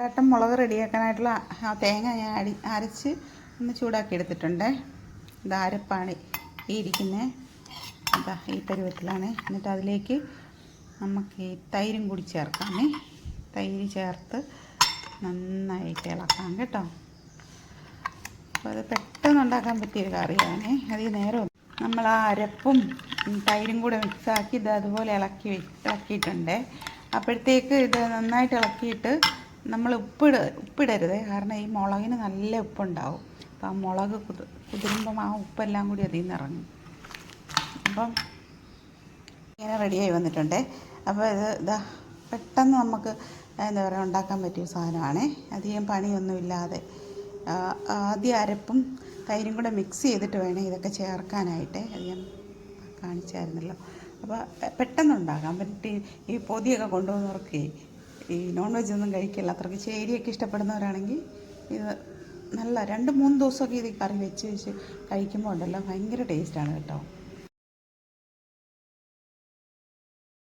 ഏട്ടൻ മുളക് റെഡിയാക്കാനായിട്ടുള്ള ആ തേങ്ങ ഞാൻ അരച്ച് ഒന്ന് ചൂടാക്കി എടുത്തിട്ടുണ്ട്. ഇത് അരപ്പാണ് ഈ ഇരിക്കുന്നത്. അതാ ഈ പരുവത്തിലാണ്. എന്നിട്ട് അതിലേക്ക് നമുക്ക് ഈ തൈരും കൂടി ചേർക്കാമേ. തൈര് ചേർത്ത് നന്നായിട്ട് ഇളക്കാം കേട്ടോ. അപ്പോൾ അത് പെട്ടെന്ന് ഉണ്ടാക്കാൻ പറ്റിയൊരു കറിയാണ്. അതിൽ നേരം നമ്മൾ ആ അരപ്പും തൈരും കൂടെ മിക്സാക്കി ഇത് അതുപോലെ ഇളക്കിയിട്ടുണ്ട്. അപ്പോഴത്തേക്ക് ഇത് നന്നായിട്ട് ഇളക്കിയിട്ട് നമ്മൾ ഉപ്പിടരുത്. കാരണം ഈ മുളകിന് നല്ല ഉപ്പുണ്ടാവും. അപ്പോൾ ആ മുളക് കുതിരുമ്പം ആ ഉപ്പെല്ലാം കൂടി അതിൽ നിന്ന് ഇറങ്ങും. അപ്പം ഇങ്ങനെ റെഡിയായി വന്നിട്ടുണ്ട്. അപ്പോൾ ഇതാ പെട്ടെന്ന് നമുക്ക് എന്താ പറയുക ഉണ്ടാക്കാൻ പറ്റിയ സാധനമാണ്. അധികം പണിയൊന്നുമില്ലാതെ ആദ്യം അരപ്പും തൈരും കൂടെ മിക്സ് ചെയ്തിട്ട് വേണം ഇതൊക്കെ ചേർക്കാനായിട്ട്. അത് ഞാൻ കാണിച്ചായിരുന്നല്ലോ. അപ്പോൾ പെട്ടെന്നുണ്ടാക്കാം. പറ്റി ഈ പൊതിയൊക്കെ കൊണ്ടുപോകുന്നവർക്ക് ഈ നോൺ വെജ് ഒന്നും കഴിക്കില്ല. അത്രയ്ക്ക് ചേരിയൊക്കെ ഇഷ്ടപ്പെടുന്നവരാണെങ്കിൽ ഇത് നല്ല 2-3 ദിവസമൊക്കെ ഇത് കറി വെച്ച് കഴിക്കുമ്പോൾ ഉണ്ടല്ലോ ഭയങ്കര ടേസ്റ്റാണ് കേട്ടോ.